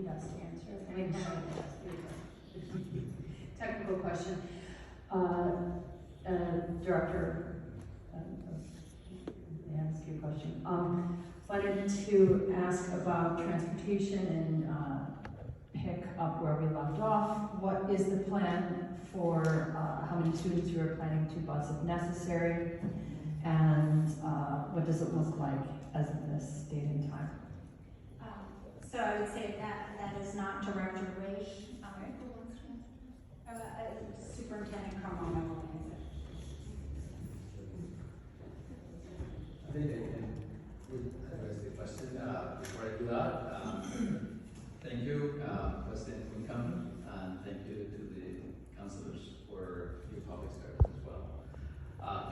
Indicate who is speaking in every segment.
Speaker 1: be best to answer. I mean, Henry can ask you a technical question. Director, may I ask you a question? Wanted to ask about transportation and pick up where we left off. What is the plan for how many students you are planning to bus if necessary? And what does it look like as of this date and time?
Speaker 2: So I would say that is not Director Raish. Superintendent Carmona will answer.
Speaker 3: I think I can address the question before I do that. Thank you, President Winkham, and thank you to the councilors for your public service as well.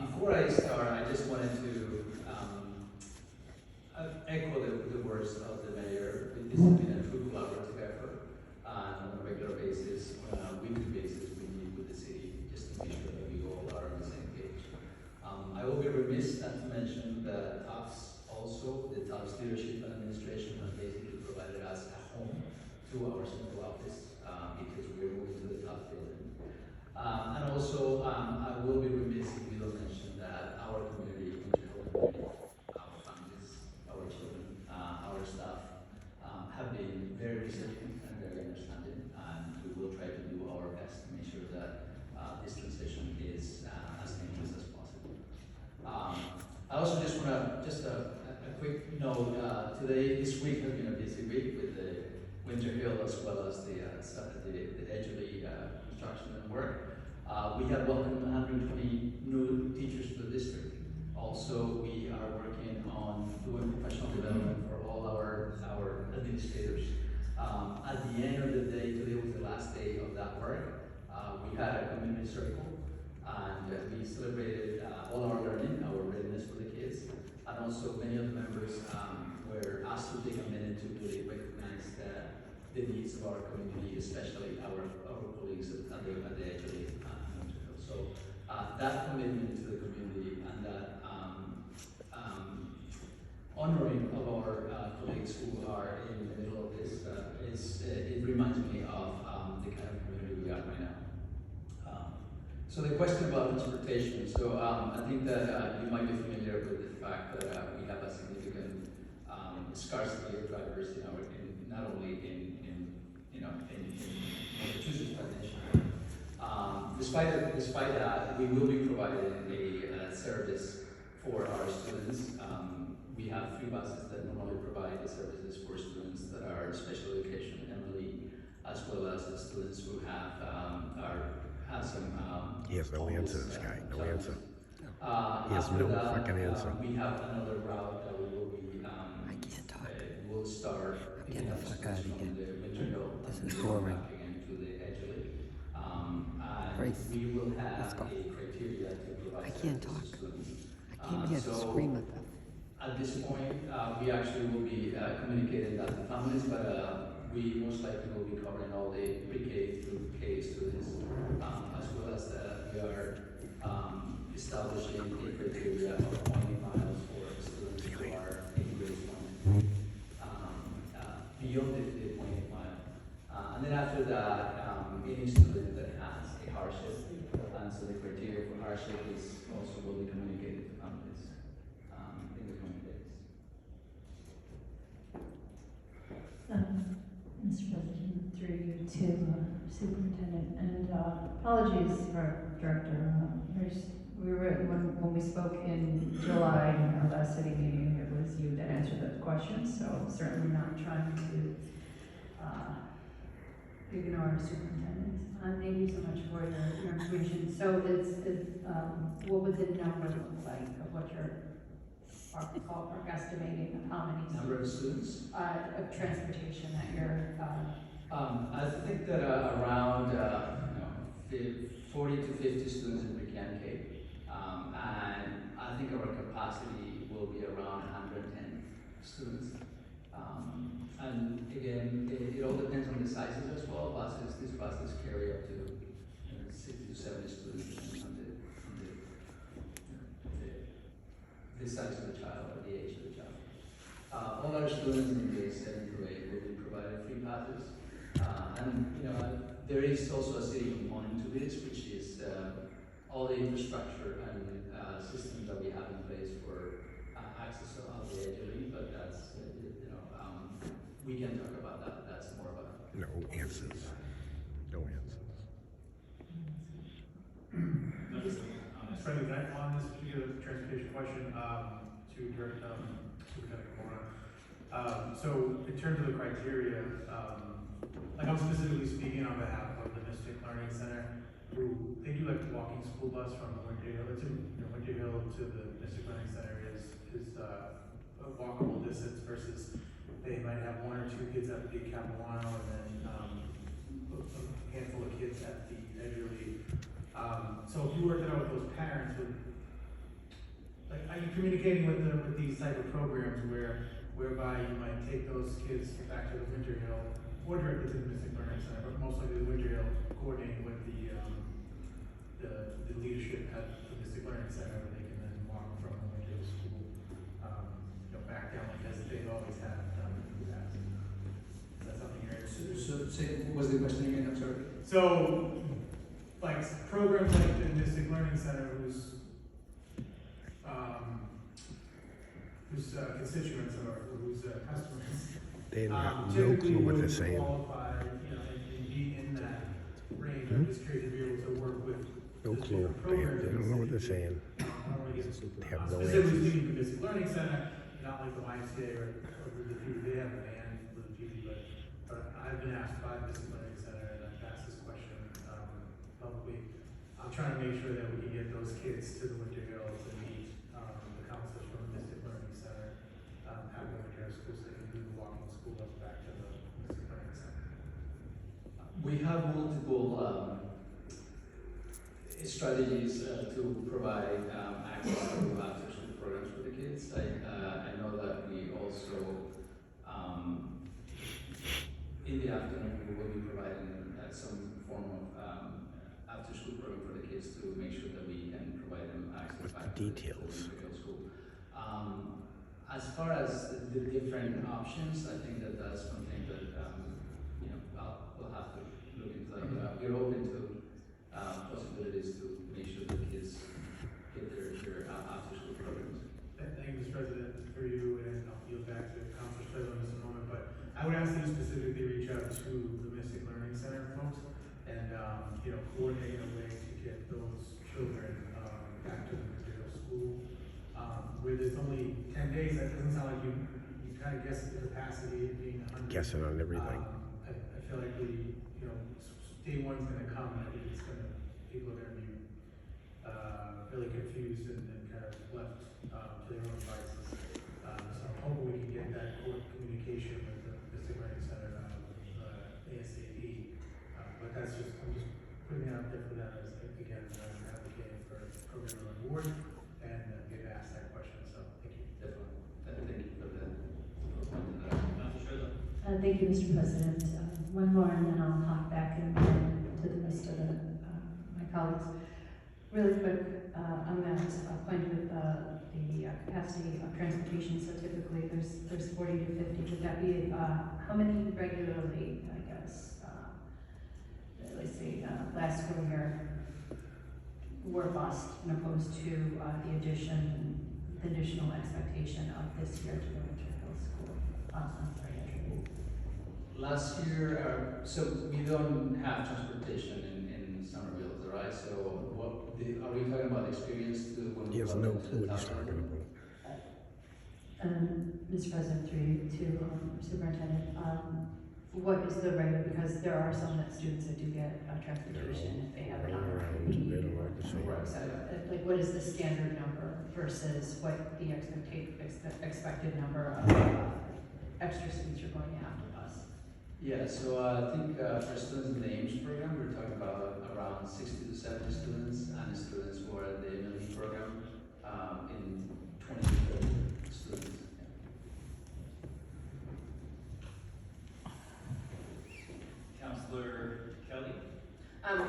Speaker 3: Before I start, I just wanted to echo the words of the mayor. This has been a true collaborative effort, and on a regular basis, on a weekly basis, we meet with the city just to make sure that we all are on the same page. I will be remiss not to mention that TOPS also, the TOPS leadership and administration has basically provided us a home to our central office because we're moving to the TOPS building. And also, I will be remiss if we don't mention that our community, our families, our children, our staff have been very resilient and very understanding, and we will try to do our best to make sure that this transition is as seamless as possible. I also just want to, a quick note, this week has been a busy week with the Winter Hill as well as the Edgerly construction and work. We have welcomed 120 new teachers to the district. Also, we are working on doing professional development for all our administrators. At the end of the day, today was the last day of that work. We had a community circle, and we celebrated all our learning, our readiness for the kids, and also many of the members were asked to take a minute to really recognize the needs of our community, especially our colleagues at the Edgerly. So that commitment to the community and that honoring of our colleagues who are in the middle of this it reminds me of the kind of community we are right now. So the question about transportation. So I think that you might be familiar with the fact that we have a significant scarcity of drivers not only in Massachusetts but nationwide. Despite that, we will be providing a service for our students. We have 3 buses that normally provide the services for students that are in special education in Emily, as well as the students who have some.
Speaker 4: He has no answer, this guy. No answer. He has
Speaker 3: After
Speaker 4: no
Speaker 3: that,
Speaker 4: fucking answer.
Speaker 3: We have another route that we will be.
Speaker 5: I can't talk.
Speaker 3: We'll start.
Speaker 5: Get the fuck out of here. This is
Speaker 3: Into
Speaker 5: boring.
Speaker 3: the Edgerly.
Speaker 5: Grace,
Speaker 3: We will have
Speaker 5: let's go.
Speaker 3: a criteria to provide.
Speaker 5: I can't talk.
Speaker 3: students.
Speaker 5: I came here to
Speaker 3: So
Speaker 5: scream at them.
Speaker 3: At this point, we actually will be communicating that to families, but we most likely will be covering all the pre-K through K students, as well as we are establishing a criteria of 20 miles for students who are in grade 1. Beyond the 20 mile. And then after that, any student that has a hardship, and so the criteria for hardship is also will be communicated to families in the coming days.
Speaker 1: Mr. President, through you to Superintendent, and apologies for Director. When we spoke in July in our last city meeting, it was you that answered that question, so certainly not trying to ignore the superintendent. Thank you so much for your information. So what would the number look like of what you're ballpark estimating of how many
Speaker 3: Number of students?
Speaker 1: of transportation that you're
Speaker 3: I think that around 40 to 50 students in pre-K, and I think our capacity will be around 110 students. And again, it all depends on the sizes as well. These buses carry up to 60 to 70 students depending on the size of the child or the age of the child. All our students in grades 7 to 8 will be provided free classes. There is also a city component to this, which is all the infrastructure and systems that we have in place for access to all the elderly, but that's, we can talk about that. That's more of a...
Speaker 4: No answers. No answers.
Speaker 6: Friendly that on this particular transportation question, to direct, Superintendent Kimura. So in terms of the criteria, like I'm specifically speaking on behalf of the Mystic Learning Center, who, they do like the walking school bus from Winter Hill, Winter Hill to the Mystic Learning Center is a walkable distance versus they might have one or two kids at the Capilano and then, a handful of kids at the Edgerly. So if you worked it out with those parents, are you communicating with them with these type of programs whereby you might take those kids back to the Winter Hill or directly to the Mystic Learning Center, but most likely the Winter Hill, coordinating with the leadership at the Mystic Learning Center, where they can then walk from the Winter Hill school, back down like as they've always had done in the past. Is that something you're interested in?
Speaker 3: So say, what was the question again? I'm sorry.
Speaker 6: So, like programs like the Mystic Learning Center, whose constituents or whose customers
Speaker 4: They have no
Speaker 6: typically
Speaker 4: clue what
Speaker 6: would
Speaker 4: they're saying.
Speaker 6: qualify, and be in that range. I'm just curious to be able to work with
Speaker 4: No
Speaker 6: the
Speaker 4: clue.
Speaker 6: different
Speaker 4: They
Speaker 6: programs.
Speaker 4: don't know what they're saying.
Speaker 6: I don't want to get
Speaker 4: They have no
Speaker 6: specifically
Speaker 4: answers.
Speaker 6: speaking to the Mystic Learning Center, not like the YMCA or the PD. They have a band with the PD, but I've been asked by the Mystic Learning Center, and I've asked this question publicly. I'm trying to make sure that we can get those kids to the Winter Hill to meet the counselors from the Mystic Learning Center at the Winter Hill School, so they can do the walking school bus back to the Mystic Learning Center.
Speaker 3: We have multiple strategies to provide access to after-school programs for the kids. I know that we also, in the afternoon, we will be providing some form of after-school program for the kids to make sure that we can provide them access back to
Speaker 4: Details.
Speaker 3: the middle school. As far as the different options, I think that that's something that we'll have to look into. We're open to possibilities to make sure the kids get their after-school programs.
Speaker 6: Thank you, Mr. President, for you, and I'll yield back to Councilor Strezzo in just a moment, but I would ask that you specifically reach out to the Mystic Learning Center folks and, coordinate a way to get those children back to the material school. Where there's only 10 days, that doesn't sound like you kind of guess at the capacity of being 100.
Speaker 4: Guessing on everything.
Speaker 6: I feel like day one's gonna come, and I think people are gonna be really confused and kind of left to their own devices. So I'm hoping we can get that communication with the Mystic Learning Center, ASAP. But I'm just putting it out there for them as, again, advocating for a program on board and get asked that question. So thank you.
Speaker 3: Definitely. Thank you for that.
Speaker 1: Thank you, Mr. President. One more, and then I'll hop back and to the rest of my colleagues. Really quick, on that point with the capacity of transportation, so typically there's 40 to 50. Would that be how many regularly, I guess, let's say last school year were bused, and opposed to the additional expectation of this year to the Winter Hill School? I'm sorry,
Speaker 3: Last year, so we don't have transportation in Somerville, right? So are we talking about experience to when
Speaker 4: He has no clue what he's talking about.
Speaker 1: Mr. President, through you to Superintendent, what is the regular, because there are some students that do get transportation if they have an
Speaker 4: Running around, they don't know what to say.
Speaker 1: So, like, what is the standard number versus what the expected number of extra students you're going to have to bus?
Speaker 3: Yeah, so I think for students in the Ames program, we're talking about around 60 to 70 students, and students who are in the MLE program in 20 to 30 students.
Speaker 7: Councilor Kelly.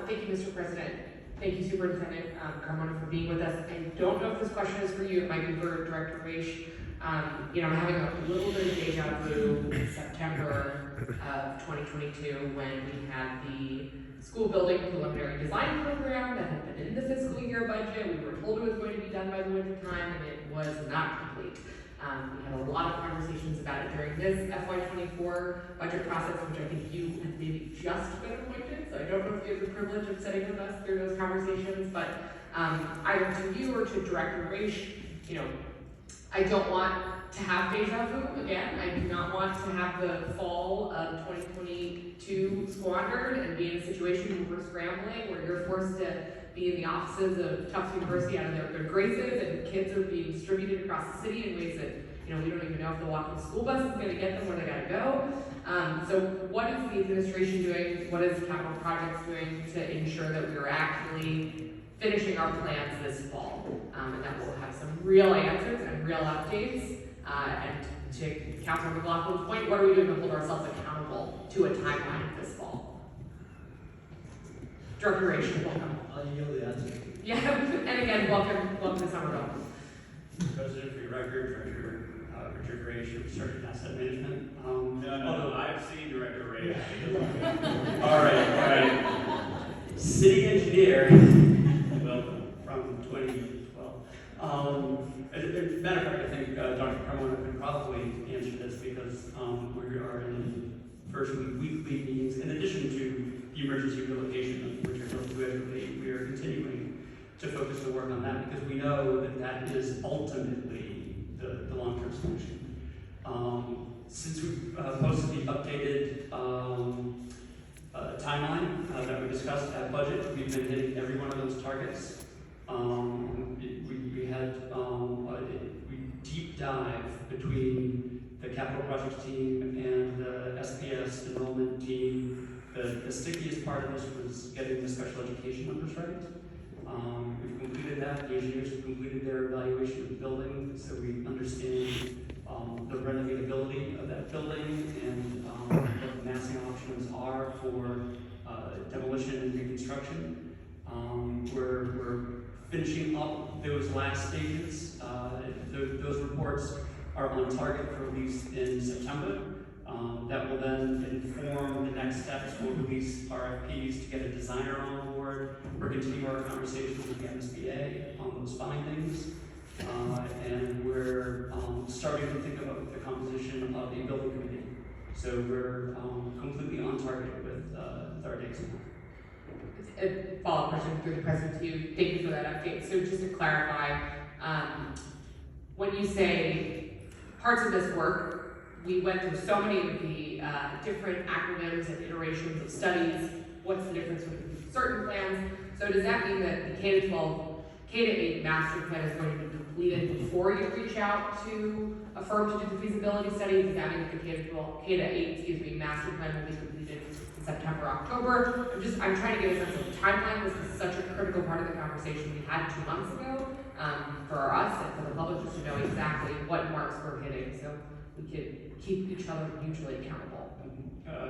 Speaker 8: Thank you, Mr. President. Thank you, Superintendent Carmona, for being with us. I don't know if this question is for you. It might be for Director Raish. I'm having a little bit of deja vu in September. of 2022 when we had the school building preliminary design program that had been in the fiscal year budget. We were told it was going to be done by the winter time, and it was not complete. We had a lot of conversations about it during this FY24 budget process, which I think you have maybe just been appointed, so I don't know if you have the privilege of sitting with us through those conversations, but either to you or to Director Raish, you know, I don't want to have deja vu again. I do not want to have the fall of 2022 squandered and be in a situation where we're scrambling, where you're forced to be in the offices of Tufts University out of their good graces, and kids are being distributed across the city in ways that, you know, we don't even know if the walking school bus is going to get them where they got to go. So what is the administration doing? What is Capital Projects doing to ensure that we are actually finishing our plans this fall? And that we'll have some real answers and real updates. And to Councilor McLaughlin's point, what are we doing to hold ourselves accountable to a timeline this fall? Director Raish, welcome.
Speaker 3: I'll yield the answer.
Speaker 8: Yeah, and again, welcome to Somerville.
Speaker 7: President, for your record, Director Richard Raish, Research and Asset Management.
Speaker 9: No, I've seen Director Raish.
Speaker 7: All right. City engineer, welcome, from 2012. As a matter of fact, I think Dr. Carmona can probably answer this because we are in first weekly meetings, in addition to the emergency relocation, which are we are continuing to focus the work on that because we know that that is ultimately the long-term solution. Since we posted the updated timeline that we discussed at budget, we've been hitting every one of those targets. We had we deep dive between the capital projects team and the SPS enrollment team. The stickiest part of this was getting the special education numbers right. We've completed that. The engineers have completed their evaluation of the building, so we understand the renovability of that building and what the massing options are for demolition and reconstruction. We're finishing up those last stages. Those reports are on target for release in September. That will then inform the next steps. We'll release RFPs to get a designer on board. We're continuing our conversations with the MSBA on those findings. And we're starting to think about the composition of the building committee. So we're completely on target with our dates.
Speaker 8: A follow-up question through the president to you. Thank you for that update. So just to clarify, when you say parts of this work, we went through so many of the different acronyms and iterations of studies. What's the difference with certain plans? So does that mean that the K-12, K-8 master plan is going to be completed before you reach out to a firm to do the feasibility study? Does that mean that the K-8 master plan will be completed in September, October? I'm trying to get a sense of the timeline. This is such a critical part of the conversation we had 2 months ago for us and for the public just to know exactly what marks we're hitting so we could keep each other mutually accountable.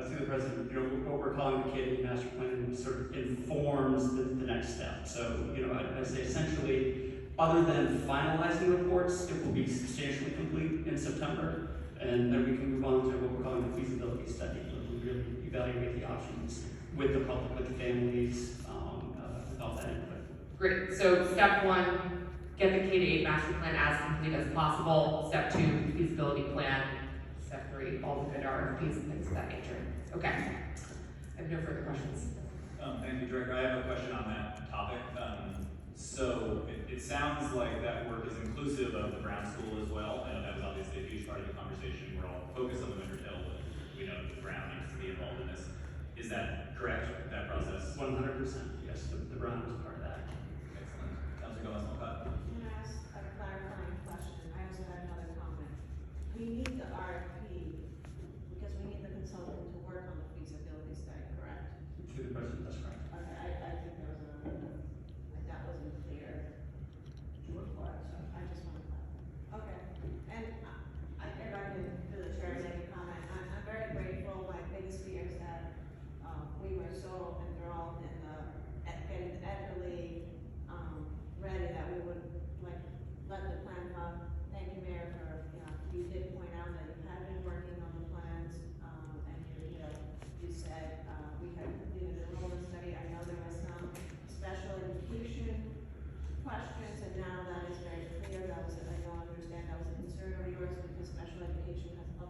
Speaker 7: Through the president, what we're calling the K-8 master plan sort of informs the next step. So, I say essentially, other than finalizing reports, it will be substantially complete in September, and then we can move on to what we're calling the feasibility study, where we really evaluate the options with the public, with the families, with all that input.
Speaker 8: Great. So step 1, get the K-8 master plan as complete as possible. Step 2, feasibility plan. Step 3, all the good RFPs and things of that nature. Okay. I have no further questions.
Speaker 9: Thank you, Director. I have a question on that topic. So it sounds like that work is inclusive of the Brown School as well. I know that was obviously a huge part of the conversation. We're all focused on the Winter Hill, but we know that the Brown needs to be involved in this. Is that correct, that process?
Speaker 7: 100%, yes, the Brown was part of that.
Speaker 9: Excellent. Councilor Gomez-Moncada.
Speaker 10: Can I ask a clarifying question? I also had another comment. We need the RFP because we need the consultant to work on the feasibility study, correct?
Speaker 7: Through the president, that's correct.
Speaker 10: Okay, I think there was that wasn't clear. Sure. So I just want to clarify. Okay, and if I can, through the chair, make a comment. I'm very grateful. My biggest fear is that we were so enthralled in getting the Eckerly ready that we would let the plan come. Thank you, Mayor, for you did point out that you had it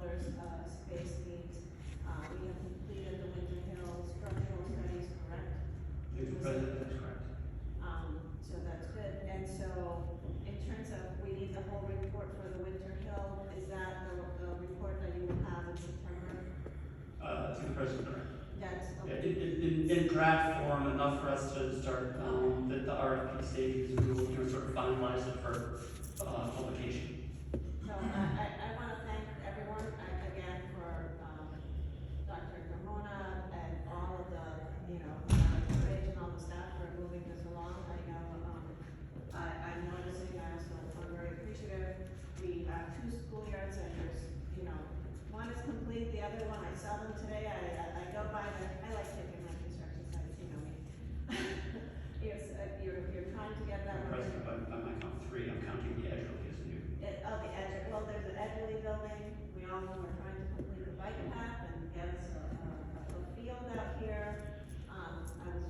Speaker 10: there's, space needs. We have completed the Winter Hill structural studies, correct?
Speaker 7: Mr. President, that's correct.
Speaker 10: So that's good, and so, in terms of, we need the whole report for the Winter Hill, is that the report that you will have in September?
Speaker 7: To the President, correct.
Speaker 10: That's,
Speaker 7: Yeah,
Speaker 10: okay.
Speaker 7: in draft form, enough for us to start, the RFP stages, and we will, sort of finalize it for, publication.
Speaker 10: So I want to thank everyone again for Dr. Carmona and all of the, Rich and all the staff for moving this along. I know, I'm noticing, I'm very appreciative. We have 2 schoolyard centers, one is complete, the other one, I saw them today, I go by there, I like taking my construction sites, you know me. You're trying to get that one.
Speaker 7: President, by my count 3, I'm counting the Edgerly as new.
Speaker 10: The Edgerly, well, there's an Edgerly building, we all know we're trying to complete the bike path and get us a field out here. I was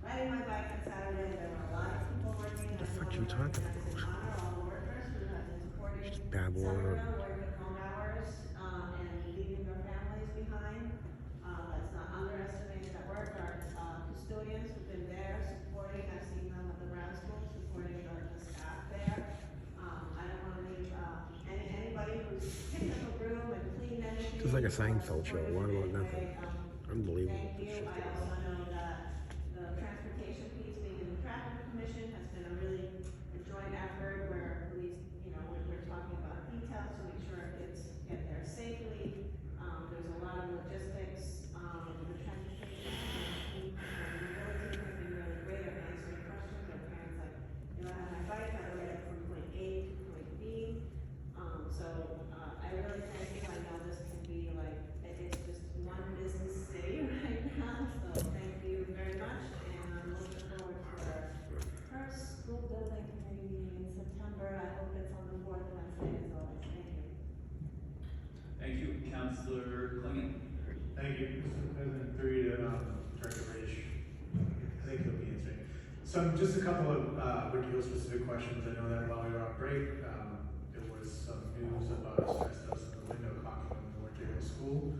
Speaker 10: riding my bike on Saturday, there were a lot of people working.
Speaker 4: The fuck you talking about?
Speaker 10: Honor all the workers who have been supporting
Speaker 4: Babylon.
Speaker 10: Summerville, working long hours, and leaving their families behind. Let's not underestimate that work. Our custodians who've been there supporting, I've seen them at the Brown School, supporting the staff there. I don't wanna leave, anybody who's picked up a broom and cleaned anything.
Speaker 4: Just like a Seinfeld show, a lot about nothing. Unbelievable.
Speaker 10: Thank you. I also know that the transportation piece, being in the traffic commission, has been a really joint effort where we, we're talking about details to make sure kids get there safely. There's a lot of logistics, the transportation team, and the mobility team have been really great at answering questions. Our parents like, I have my bike, how do I get from point A to point B? I really thank you. I know this can be like, it's just one business city right now, so thank you very much. And I'm looking forward to our first school building committee meeting in September. I hope it's on the 4th Wednesday as always. Thank you.
Speaker 9: Thank you, Councilor Klingon.
Speaker 6: Thank you, Mr. President, through you to Director Rich. I think he'll be answering. So just a couple of Winter Hill specific questions. I know that while we were on break, there was some news about asbestos in the window caulking in the Winter Hill School.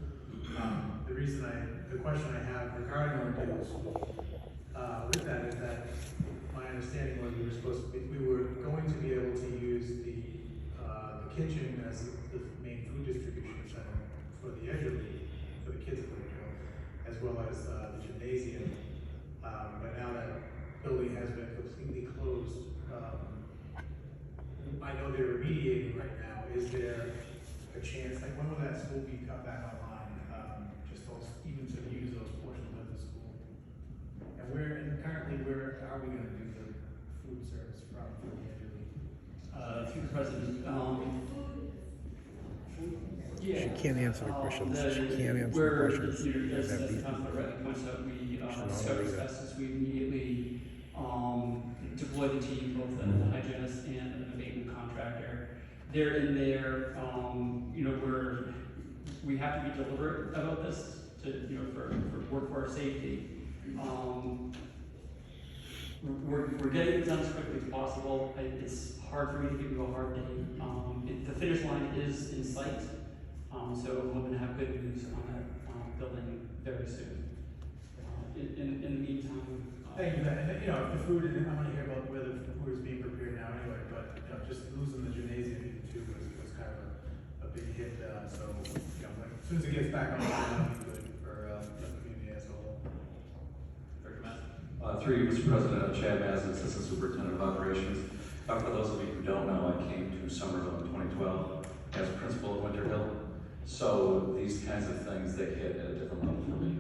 Speaker 6: The question I have regarding Winter Hill School, with that is that my understanding was we were going to be able to use the kitchen as the main food distribution center for the Edgerly, for the kids at Winter Hill, as well as the gymnasium. But now that building has been completely closed, I know they're remediating right now. Is there a chance, like when will that school be cut back online? Even to use those portions of the school? And currently where are we gonna do the food service from the Edgerly?
Speaker 7: Through the President,
Speaker 4: She can't answer the questions. She can't answer the
Speaker 7: where,
Speaker 4: questions.
Speaker 7: as
Speaker 4: That beat-
Speaker 7: Councilor Reddick points out, we
Speaker 4: not
Speaker 7: discovered
Speaker 4: believe it.
Speaker 7: asbestos, we immediately deployed the team, both the hygienist and an abatement contractor. They're in there, we have to be deliberate about this to, for workforce safety. We're getting it done as quickly as possible. It's hard for me to give you a hard date. The finish line is in sight, so I'm hoping to have good news on that building very soon. In the meantime.
Speaker 6: Thank you, and if the food, and I wanna hear about whether the food is being prepared now anyway, but, just losing the gymnasium too was kind of a big hit, so, as soon as it gets back on, that'll be good for, the community as a whole.
Speaker 9: Director Matt.
Speaker 11: Through you, Mr. President, Chad Mazza, Assistant Superintendent of Operations. For those of you who don't know, I came to Somerville in 2012 as principal at Winter Hill. So these kinds of things, they hit at a different level for me.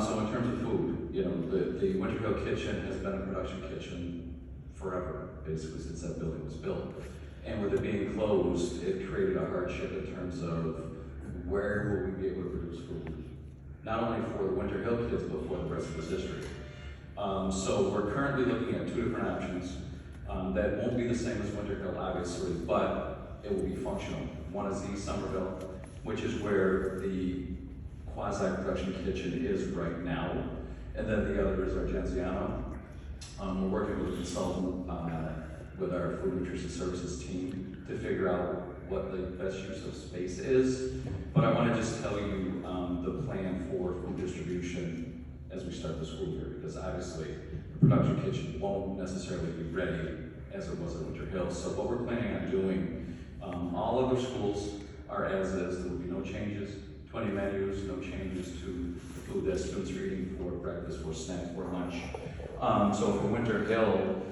Speaker 11: So in terms of food, the Winter Hill kitchen has been a production kitchen forever, basically since that building was built. And with it being closed, it created a hardship in terms of where will we be able to produce food? Not only for the Winter Hill kids, but for the rest of the district. So we're currently looking at 2 different options. That won't be the same as Winter Hill, obviously, but it will be functional. One is East Somerville, which is where the quasi-production kitchen is right now, and then the other is Argenziano. We're working with a consultant with our food nutrition services team to figure out what the best use of space is, but I want to just tell you the plan for food distribution as we start the school year, because obviously the production kitchen won't necessarily be ready as it was at Winter Hill. So what we're planning on doing, all other schools are as is. There will be no changes to any menus, no changes to the food that students are eating for breakfast, for snacks, for lunch. So for Winter Hill,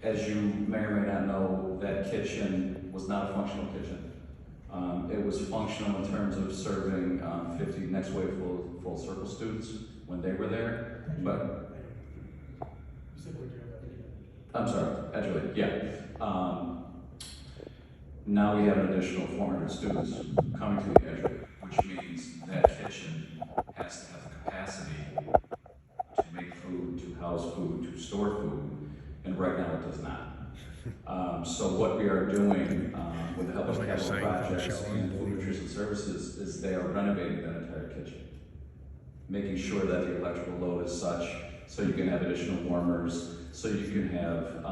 Speaker 11: as you may or may not know, that kitchen was not a functional kitchen. It was functional in terms of serving 50 Next Wave full circle students when they were there, but I'm sorry, Edgerly, yeah. Now we have an additional 400 students coming to the Edgerly, which means that kitchen has to have the capacity to make food, to house food, to store food, and right now it does not. So what we are doing with the help of capital projects and food nutrition services is they are renovating that entire kitchen, making sure that the electrical load is such so you can have additional warmers, so you can have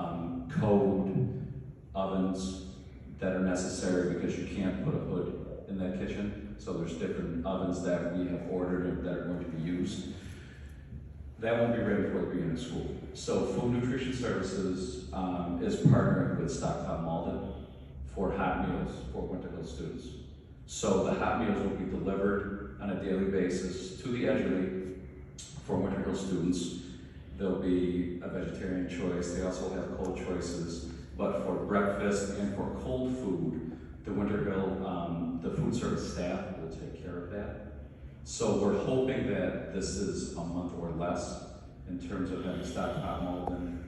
Speaker 11: code ovens that are necessary because you can't put a hood in that kitchen. So there's different ovens that we have ordered and that are going to be used. That won't be ready before the beginning of school. So Food Nutrition Services is partnering with Stockpile Malden for hot meals for Winter Hill students. So the hot meals will be delivered on a daily basis to the Edgerly for Winter Hill students. There'll be a vegetarian choice. They also have cold choices. But for breakfast and for cold food, the Winter Hill, the food service staff will take care of that. So we're hoping that this is a month or less in terms of having Stockpile Malden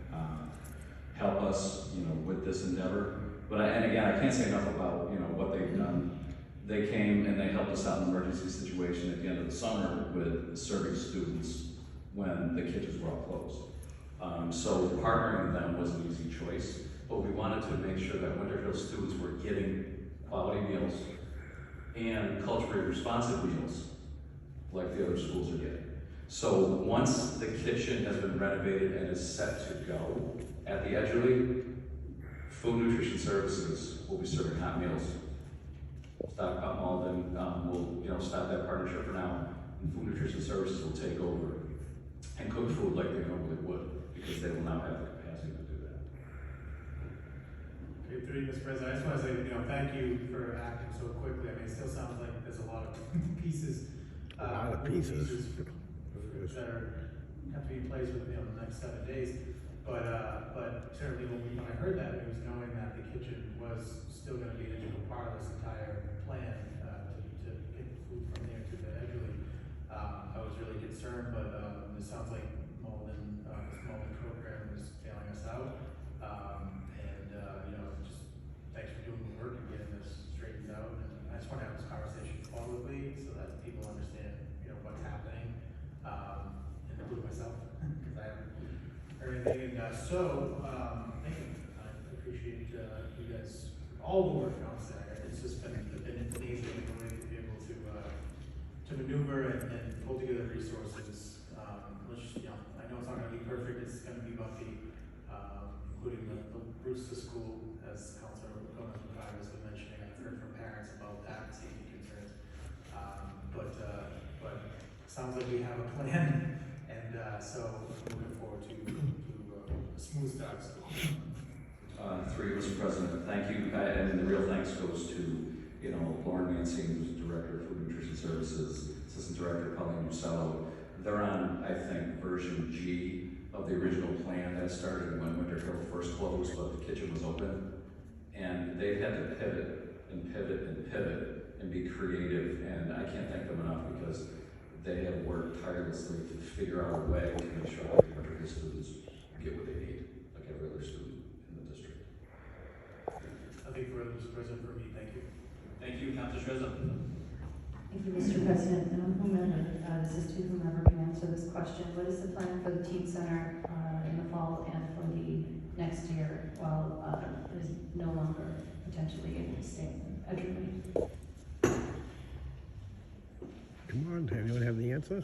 Speaker 11: help us, with this endeavor. But and again, I can't say enough about what they've done. They came and they helped us out in an emergency situation at the end of the summer with serving students when the kitchens were all closed. So partnering with them was an easy choice, but we wanted to make sure that Winter Hill students were getting quality meals and culturally responsive meals like the other schools are getting. So once the kitchen has been renovated and is set to go at the Edgerly, Food Nutrition Services will be serving hot meals. Stockpile Malden will stop that partnership for now, and Food Nutrition Services will take over and cook food like they normally would, because they will now have the capacity to do that.
Speaker 6: Okay, through you, Mr. President, I just want to say, thank you for acting so quickly. I mean, it still sounds like there's a lot of pieces.
Speaker 4: A lot of pieces.
Speaker 6: That have to be in place within the next 7 days. But certainly when I heard that news, knowing that the kitchen was still going to be an integral part of this entire plan to get the food from there to the Edgerly, I was really concerned. But it sounds like this Malden program is bailing us out. Just thanks for doing the work and getting this straightened out. And I just want to have this conversation publicly so that people understand what's happening, including myself, because I haven't heard anything. Thank you. I appreciate you guys, all the work, honestly. It's just been amazing the way to be able to maneuver and pull together resources. Which, I know it's not going to be perfect, it's going to be bumpy, including the routes to school, as Councilor Gomez-Mukai has been mentioning. I've heard from parents about that, safety concerns. But sounds like we have a plan, and so I'm looking forward to a smooth start.
Speaker 11: Through you, Mr. President, thank you, and the real thanks goes to Lauren Mancini, who's the Director of Food Nutrition Services, Assistant Director Colleen Musello. They're on, I think, version G of the original plan that started when Winter Hill first closed, but the kitchen was open, and they've had to pivot and pivot and pivot and be creative, and I can't thank them enough because they have worked tirelessly to figure out a way to make sure that the Winter Hill students get what they need, like every other student in the district.
Speaker 6: Nothing further, Mr. President, for me. Thank you.
Speaker 9: Thank you, Councilor Shrezza.
Speaker 1: Thank you, Mr. President. This is to whomever can answer this question. What is the plan for the teen center in the fall and for the next year while it is no longer potentially able to stay in Edgerly?
Speaker 4: Come on, anyone have the answer?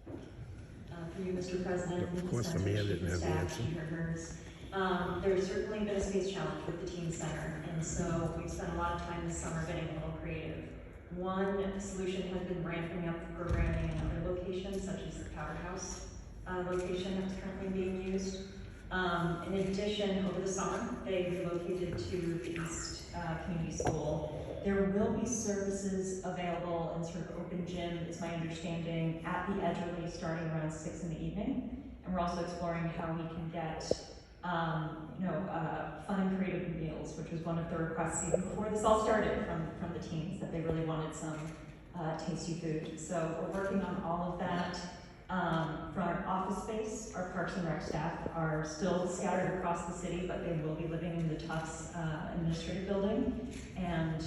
Speaker 1: For you, Mr. President,
Speaker 4: Of course, the man didn't have the answer.
Speaker 1: Peter Hers,
Speaker 12: There's certainly been a space challenge with the teen center, and so we've spent a lot of time this summer getting a little creative. One solution has been ramping up the programming in other locations, such as the Powerhouse location that's currently being used. In addition, over the summer, they relocated to the East Community School. There will be services available in sort of open gym, it's my understanding, at the Edgerly starting around 6 in the evening. And we're also exploring how we can get fun and creative meals, which was one of the requests even before this all started from the teens, that they really wanted some tasty food. So we're working on all of that. From our office space, our Parks and Rec staff are still scattered across the city, but they will be living in the Tufts administrative building. And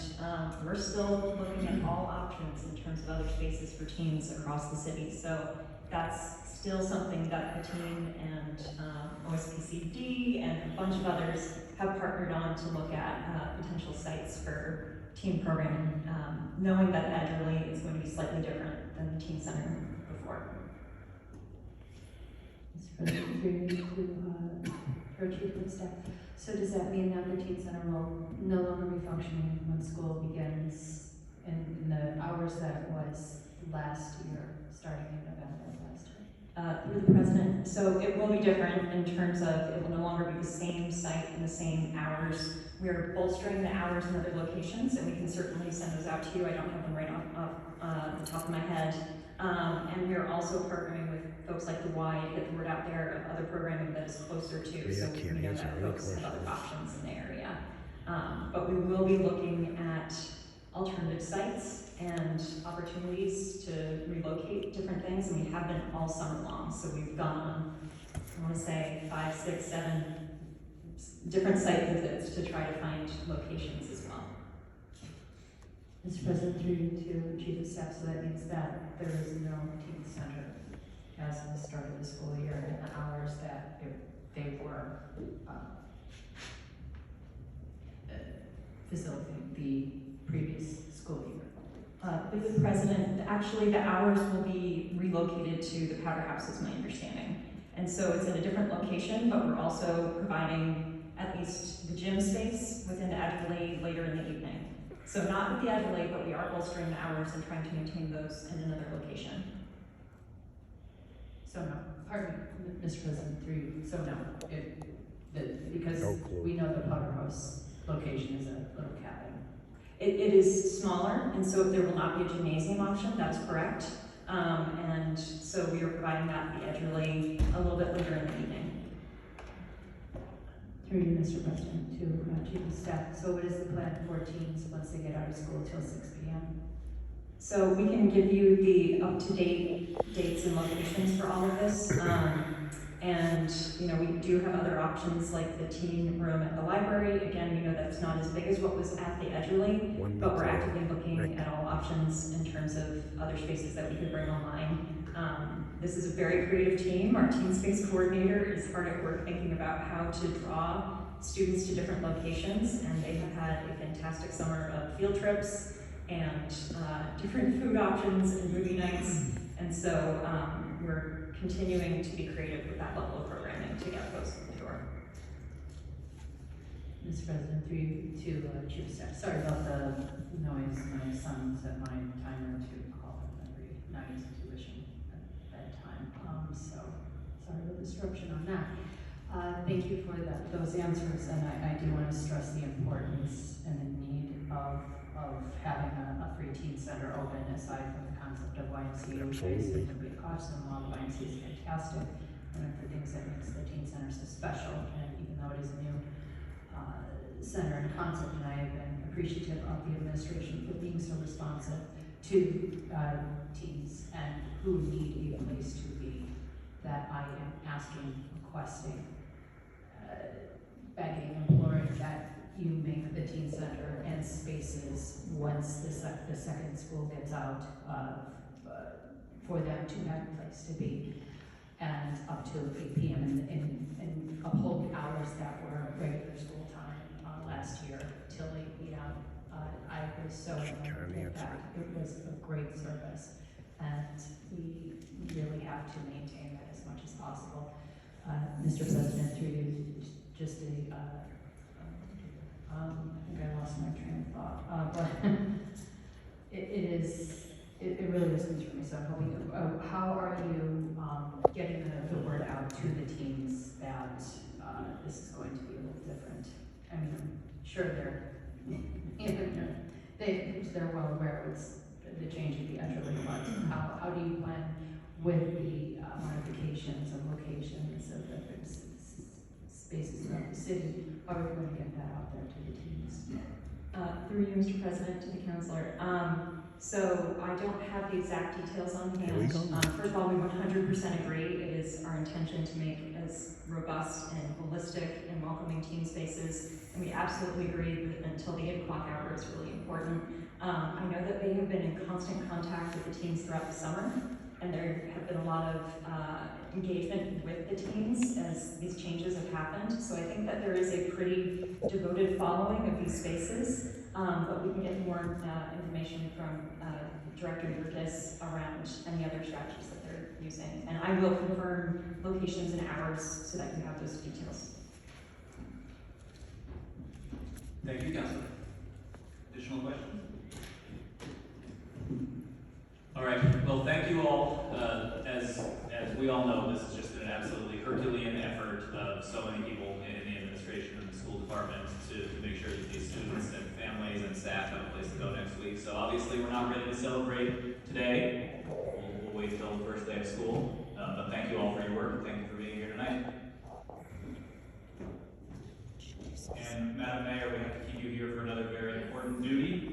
Speaker 12: we're still looking at all options in terms of other spaces for teens across the city. So that's still something that the team and OSPCD and a bunch of others have partnered on to look at potential sites for teen programming, knowing that Edgerly is going to be slightly different than the teen center before.
Speaker 1: Mr. President, through you to our chief of staff. So does that mean that the teen center will no longer be functioning when school begins in the hours that it was last year, starting in November of last year?
Speaker 12: Through the president. So it will be different in terms of it will no longer be the same site and the same hours. We're bolstering the hours in other locations, and we can certainly send those out to you. I don't have them right off the top of my head. And we're also partnering with folks like the Y to get the word out there of other programming that is closer to, so we know that folks have other options in the area. But we will be looking at alternative sites and opportunities to relocate different things, and we have been all summer long. So we've gone on, I want to say 5, 6, 7 different site visits to try to find locations as well.
Speaker 1: Mr. President, through you to chief of staff, so that means that there is no teen center as of the start of the school year in the hours that they were facilitating the previous school year.
Speaker 12: With the president, actually the hours will be relocated to the Powerhouse, is my understanding. And so it's in a different location, but we're also providing at least the gym space within the Edgerly later in the evening. So not with the Edgerly, but we are bolstering the hours and trying to maintain those in another location.
Speaker 1: So no, pardon me, Mr. President, through you, so no, because
Speaker 4: No clue.
Speaker 1: we know the Powerhouse location is a little cabin.
Speaker 12: It is smaller, and so there will not be a gymnasium option, that is correct. And so we are providing that at the Edgerly a little bit later in the evening.
Speaker 1: Through you, Mr. President, to chief of staff. So what is the plan for teens once they get out of school till 6 p.m.?
Speaker 12: So we can give you the up-to-date dates and locations for all of this. And we do have other options like the teen room at the library. Again, we know that's not as big as what was at the Edgerly, but we're actively looking at all options in terms of other spaces that we could bring online. This is a very creative team. Our teen space coordinator is hard at work thinking about how to draw students to different locations, and they have had a fantastic summer of field trips and different food options and movie nights. And so we're continuing to be creative with that level of programming to get folks in the door.
Speaker 1: Mr. President, through you to chief of staff. Sorry about the noise. My son set my timer to call him every night to wish him at bedtime. So sorry about the disruption on that. Thank you for those answers, and I do want to stress the importance and the need of having a free teen center open, aside from the concept of YMCA, which I assume can be a cost, and while YMCA is fantastic, one of the things that makes the teen center so special, and even though it is a new center and concept, and I have been appreciative of the administration for being so responsive to teens and who need a place to be, that I am asking, requesting, begging, imploring that you make the teen center and spaces once the second school gets out for them to have a place to be, and up to 8 p.m. and uphold the hours that were regular school time last year till 8 p.m. I was so annoyed that it was a great service, and we really have to maintain that as much as possible. Mr. President, through you just a, I think I lost my train of thought, but it really is concerning me, so I'm hoping, how are you, getting the word out to the teams that, this is going to be a little different? I mean, I'm sure they're well aware of the change in the Etcherly, but how do you plan with the modifications and locations of the spaces throughout the city? How are we going to get that out there to the teams?
Speaker 12: Through you, Mr. President, to the counselor. So I don't have the exact details on hand.
Speaker 4: Here we go.
Speaker 12: First of all, we 100% agree. It is our intention to make as robust and holistic and welcoming teen spaces. And we absolutely agree that until the 8 o'clock hour is really important. I know that they have been in constant contact with the teens throughout the summer, and there have been a lot of engagement with the teens as these changes have happened. So I think that there is a pretty devoted following of these spaces, but we can get more information from Director Yurgis around any other strategies that they're using. And I will confirm locations and hours so that you have those details.
Speaker 9: Thank you, Councilor. Additional questions? All right, well, thank you all. As we all know, this has just been an absolutely Herculean effort of so many people in the administration and the school department to make sure that these students and families and staff have a place to go next week. So obviously, we're not ready to celebrate today. We'll wait till the first day of school. But thank you all for your work, and thank you for being here tonight. And Madam Mayor, we have to keep you here for another very important duty.